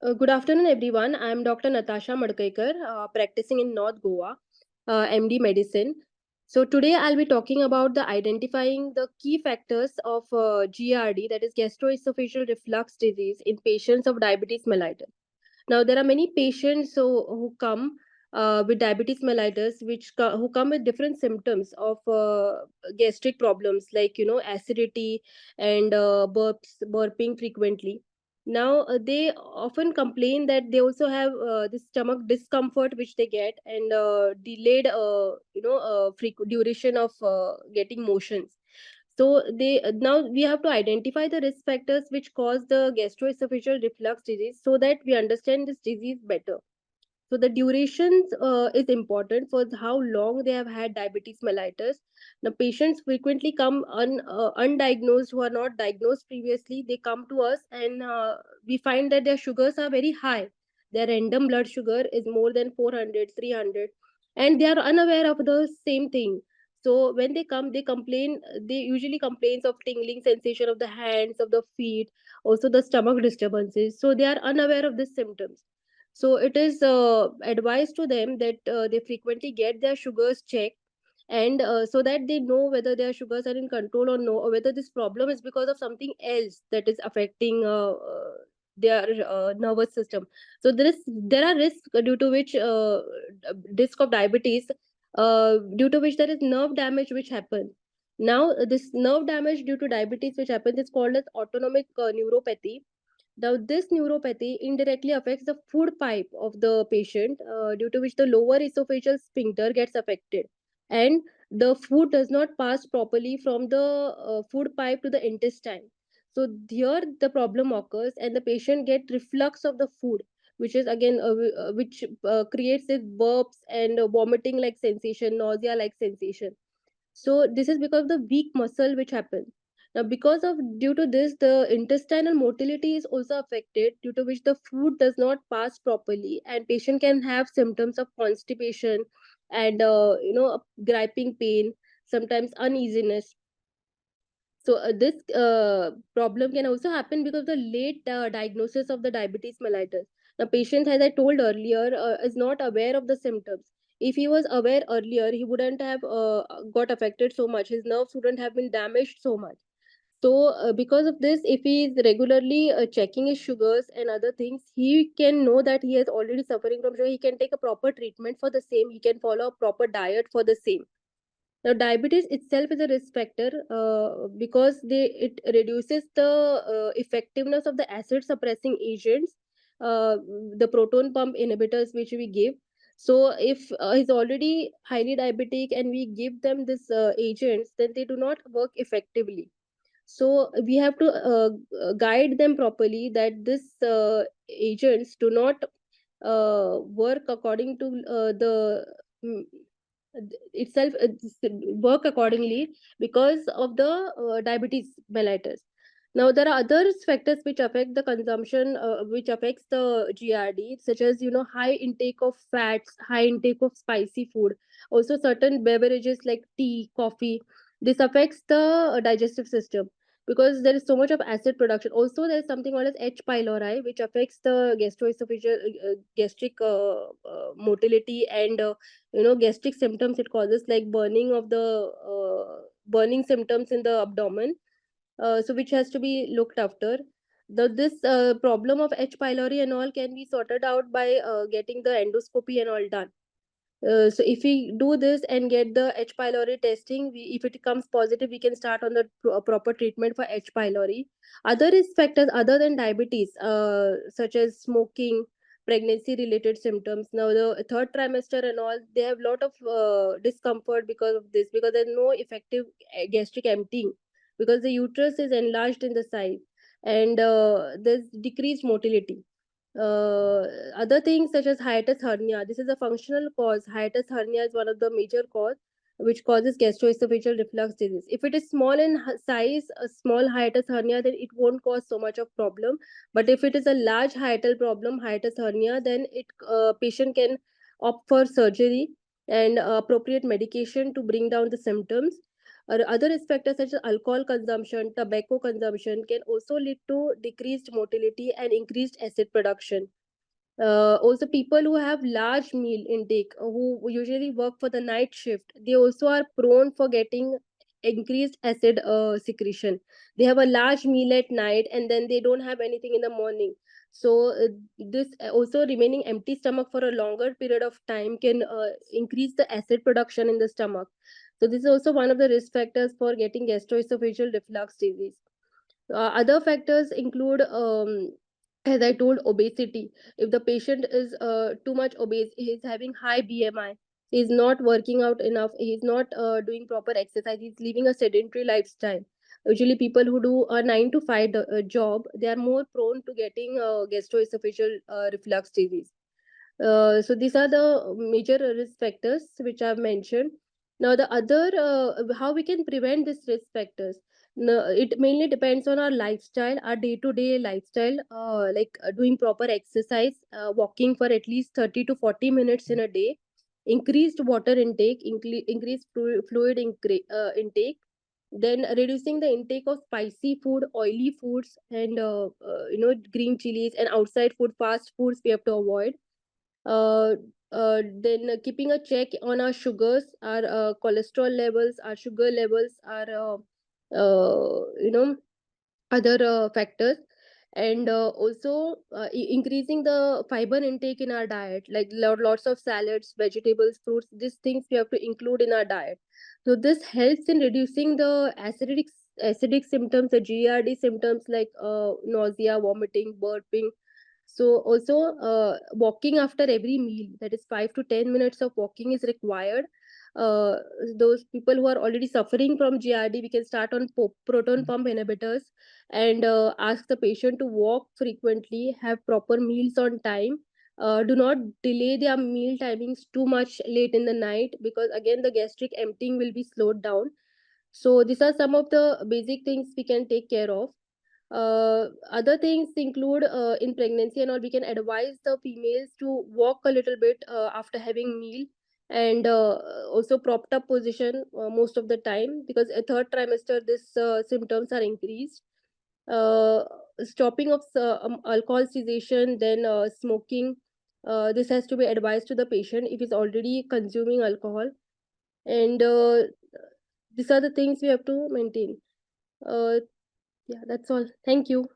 Good afternoon, everyone. I'm Dr. Natasha Madkaikar, practicing in North Goa, MD Medicine. So today I'll be talking about the identifying the key factors of GRD, that is gastroesophageal reflux disease, in patients of diabetes mellitus. Now there are many patients who come with diabetes mellitus, who come with different symptoms of gastric problems like acidity and burping frequently. Now they often complain that they also have this stomach discomfort which they get, and delayed duration of getting motions. So they now we have to identify the risk factors which cause the gastroesophageal reflux disease so that we understand this disease better. So the durations is important for how long they have had diabetes mellitus. Now patients frequently come undiagnosed, who are not diagnosed previously. They come to us, and we find that their sugars are very high. Their random blood sugar is more than 400, 300, and they are unaware of the same thing. So when they come, they usually complains of tingling sensation of the hands, of the feet, also the stomach disturbances. So they are unaware of these symptoms. So it is advised to them that they frequently get their sugars checked, and so that they know whether their sugars are in control or no, or whether this problem is because of something else that is affecting their nervous system. So there are risks due to which risk of diabetes, due to which there is nerve damage which happens. Now this nerve damage due to diabetes which happens is called as autonomic neuropathy. Now, this neuropathy indirectly affects the food pipe of the patient, due to which the lower esophageal sphincter gets affected, and the food does not pass properly from the food pipe to the intestine. So here the problem occurs, and the patient get reflux of the food, which is again which creates this burps and vomiting like sensation, nausea like sensation. So this is because of the weak muscle which happens. Now because of due to this, the intestinal motility is also affected, due to which the food does not pass properly, and patient can have symptoms of constipation and griping pain, sometimes uneasiness. So this problem can also happen because of the late diagnosis of the diabetes mellitus. The patient, as I told earlier, is not aware of the symptoms. If he was aware earlier, he wouldn't have got affected so much. His nerves wouldn't have been damaged so much. So because of this, if he is regularly checking his sugars and other things, he can know that he is already suffering from sugar. He can take a proper treatment for the same. He can follow a proper diet for the same. Now, diabetes itself is a risk factor, because it reduces the effectiveness of the acid suppressing agents, the proton pump inhibitors which we give. So, if he's already highly diabetic and we give them this agents, then they do not work effectively. So we have to guide them properly that this agents do not work according to the mm, itself work accordingly because of the diabetes mellitus. Now there are other factors which affect the consumption, which affects the GRD, such as high intake of fats, high intake of spicy food, also certain beverages like tea, coffee. This affects the digestive system because there is so much of acid production. Also there is something called as H pylori, which affects the gastroesophageal gastric motility, and gastric symptoms it causes, like burning symptoms in the abdomen, so which has to be looked after. This problem of H pylori and all can be sorted out by getting the endoscopy and all done. So if we do this and get the H pylori testing, if it comes positive, we can start on the proper treatment for H pylori. Other risk factors other than diabetes, such as smoking, pregnancy related symptoms. Now the third trimester and all, they have lot of discomfort because of this, because there's no effective gastric emptying, because the uterus is enlarged in the size, and there's decreased motility. uh, Other things such as hiatus hernia, this is a functional cause. Hiatus hernia is one of the major cause which causes gastroesophageal reflux disease. If it is small in size, a small hiatus hernia, then it won't cause so much of problem. But if it is a large hiatal problem, hiatus hernia, then it patient can opt for surgery and appropriate medication to bring down the symptoms. Other risk factors such as alcohol consumption, tobacco consumption can also lead to decreased motility and increased acid production. Also, people who have large meal intake, who usually work for the night shift, they also are prone for getting increased acid secretion. They have a large meal at night and then they don't have anything in the morning. So this also remaining empty stomach for a longer period of time can increase the acid production in the stomach. So this is also one of the risk factors for getting gastroesophageal reflux disease. Other factors include, as I told, obesity. If the patient is too much obese, he is having high BMI, he is not working out enough, he is not doing proper exercise, he is living a sedentary lifestyle. Usually, people who do a 9 to 5 job, they are more prone to getting gastroesophageal reflux disease. So these are the major risk factors which I've mentioned. Now, the other how we can prevent these risk factors. No, it mainly depends on our lifestyle, our day-to-day lifestyle, like doing proper exercise, walking for at least 30 to 40 minutes in a day, increased water intake, increased fluid intake, then reducing the intake of spicy food, oily foods, and green chilies and outside food, fast foods we have to avoid. uh, then keeping a check on our sugars, our cholesterol levels, our sugar levels, our other factors, and also increasing the fiber intake in our diet, like lots of salads, vegetables, fruits. These things we have to include in our diet. So this helps in reducing the acidic symptoms, the GERD symptoms like nausea, vomiting, burping. So also walking after every meal, that is 5 to 10 minutes of walking is required. uh, those people who are already suffering from GRD, we can start on proton pump inhibitors and ask the patient to walk frequently, have proper meals on time. Do not delay their meal timings too much late in the night, because again the gastric emptying will be slowed down. So these are some of the basic things we can take care of. Other things include, in pregnancy and all, we can advise the females to walk a little bit after having meal, and also propped up position most of the time, because a third trimester this symptoms are increased. uh, Stopping of alcohol cessation, then smoking. This has to be advised to the patient if he's already consuming alcohol, and these are the things we have to maintain. uh, yeah, that's all. Thank you.